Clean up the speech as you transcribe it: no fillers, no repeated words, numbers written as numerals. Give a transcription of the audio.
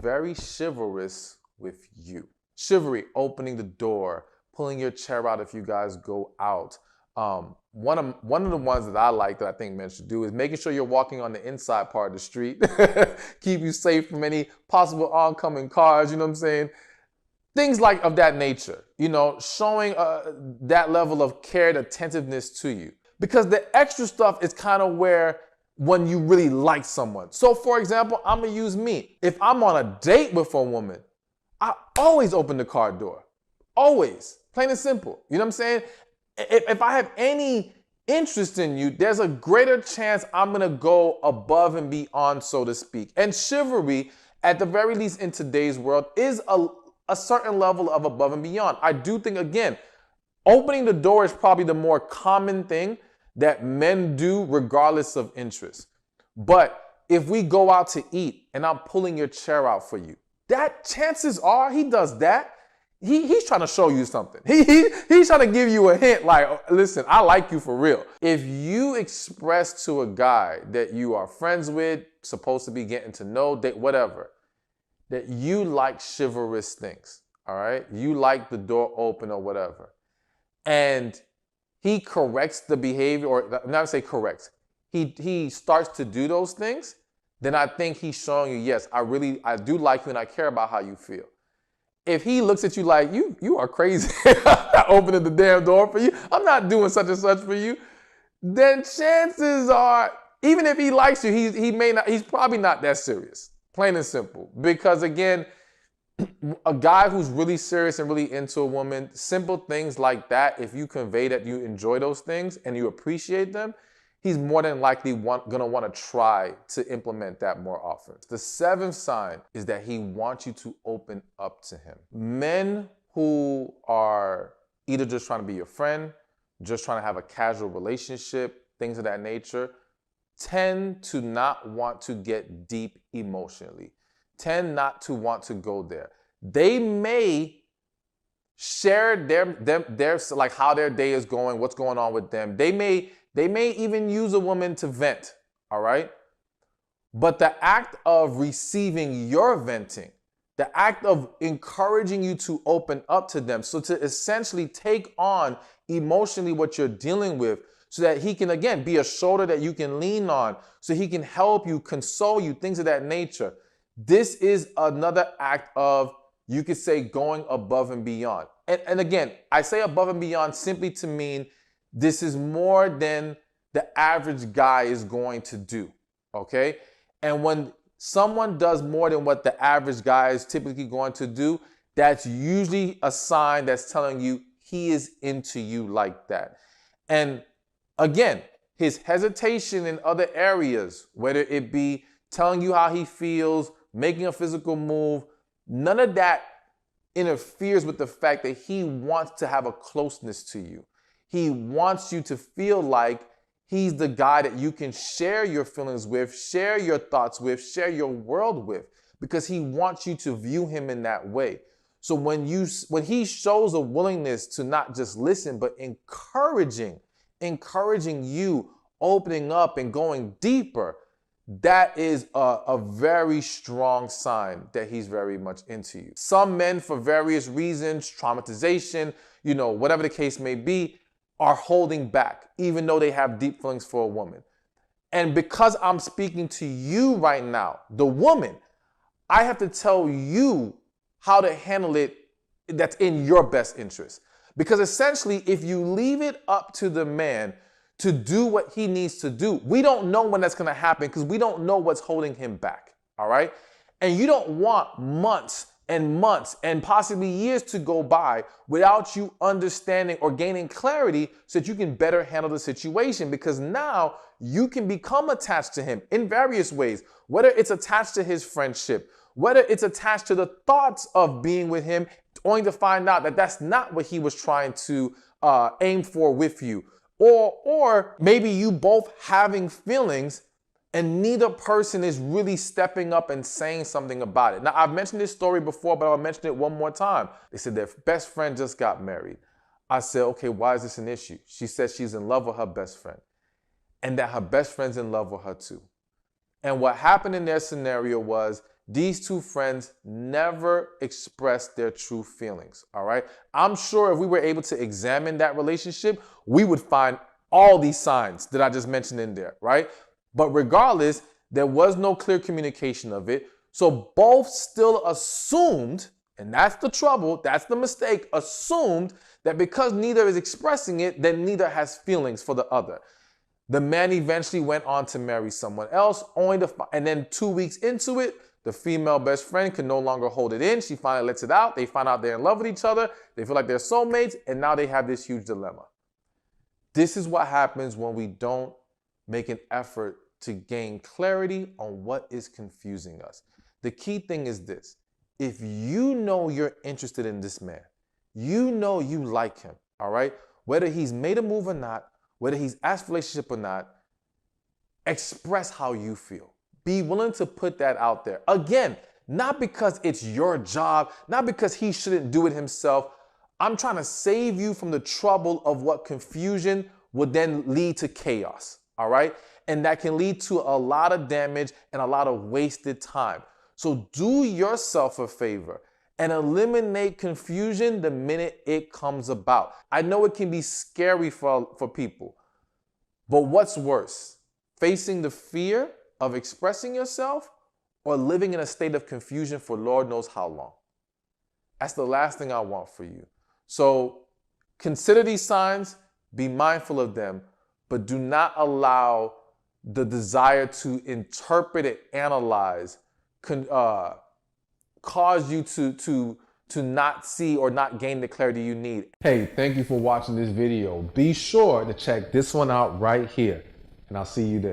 very chivalrous with you. Chivalry, opening the door, pulling your chair out if you guys go out. One of the ones that I like that I think men should do is making sure you're walking on the inside part of the street. Keep you safe from any possible oncoming cars, you know what I'm saying? Things like of that nature, you know, showing that level of care and attentiveness to you. Because the extra stuff is kind of where when you really like someone. So for example, I'm gonna use me. If I'm on a date with a woman, I always open the car door. Always. Plain and simple. You know what I'm saying? If I have any interest in you, there's a greater chance I'm gonna go above and beyond, so to speak. And chivalry, at the very least in today's world, is a certain level of above and beyond. I do think, again, opening the door is probably the more common thing that men do regardless of interest. But if we go out to eat and I'm pulling your chair out for you, that chances are he does that. He's trying to show you something. He's trying to give you a hint like, listen, I like you for real. If you express to a guy that you are friends with, supposed to be getting to know, date, whatever, that you like chivalrous things, all right? You like the door open or whatever. And he corrects the behavior, or not to say corrects, he starts to do those things, then I think he's showing you, yes, I do like you and I care about how you feel. If he looks at you like, you are crazy, opening the damn door for you, I'm not doing such and such for you, then chances are, even if he likes you, he's probably not that serious. Plain and simple. Because again, a guy who's really serious and really into a woman, simple things like that, if you convey that you enjoy those things and you appreciate them, he's more than likely gonna want to try to implement that more often. The seventh sign is that he wants you to open up to him. Men who are either just trying to be your friend, just trying to have a casual relationship, things of that nature, tend to not want to get deep emotionally, tend not to want to go there. They may share their like how their day is going, what's going on with them. They may even use a woman to vent, all right? But the act of receiving your venting, the act of encouraging you to open up to them, so to essentially take on emotionally what you're dealing with, so that he can, again, be a shoulder that you can lean on, so he can help you, console you, things of that nature. This is another act of, you could say, going above and beyond. And again, I say above and beyond simply to mean this is more than the average guy is going to do, okay? And when someone does more than what the average guy is typically going to do, that's usually a sign that's telling you he is into you like that. And again, his hesitation in other areas, whether it be telling you how he feels, making a physical move, none of that interferes with the fact that he wants to have a closeness to you. He wants you to feel like he's the guy that you can share your feelings with, share your thoughts with, share your world with, because he wants you to view him in that way. So when he shows a willingness to not just listen, but encouraging you, opening up and going deeper, that is a very strong sign that he's very much into you. Some men, for various reasons, traumatization, whatever the case may be, are holding back, even though they have deep feelings for a woman. And because I'm speaking to you right now, the woman, I have to tell you how to handle it that's in your best interest. Because essentially, if you leave it up to the man to do what he needs to do, we don't know when that's going to happen because we don't know what's holding him back, all right? And you don't want months and possibly years to go by without you understanding or gaining clarity so that you can better handle the situation, because now you can become attached to him in various ways, whether it's attached to his friendship, whether it's attached to the thoughts of being with him, only to find out that that's not what he was trying to aim for with you. Or maybe you both having feelings and neither person is really stepping up and saying something about it. Now, I've mentioned this story before, but I'll mention it one more time. They said their best friend just got married. I said, okay, why is this an issue? She said she's in love with her best friend and that her best friend's in love with her too. And what happened in their scenario was these two friends never expressed their true feelings, all right? I'm sure if we were able to examine that relationship, we would find all these signs that I just mentioned in there, right? But regardless, there was no clear communication of it. So both still assumed, and that's the trouble, that's the mistake, assumed that because neither is expressing it, then neither has feelings for the other. The man eventually went on to marry someone else, and then 2 weeks into it, the female best friend could no longer hold it in. She finally lets it out. They find out they're in love with each other. They feel like they're soulmates, and now they have this huge dilemma. This is what happens when we don't make an effort to gain clarity on what is confusing us. The key thing is this. If you know you're interested in this man, you know you like him, all right? Whether he's made a move or not, whether he's asked for a relationship or not, express how you feel. Be willing to put that out there. Again, not because it's your job, not because he shouldn't do it himself. I'm trying to save you from the trouble of what confusion would then lead to chaos, all right? And that can lead to a lot of damage and a lot of wasted time. So do yourself a favor and eliminate confusion the minute it comes about. I know it can be scary for people, but what's worse? Facing the fear of expressing yourself or living in a state of confusion for Lord knows how long? That's the last thing I want for you. So consider these signs, be mindful of them, but do not allow the desire to interpret and analyze cause you to not see or not gain the clarity you need. Hey, thank you for watching this video. Be sure to check this one out right here, and I'll see you there.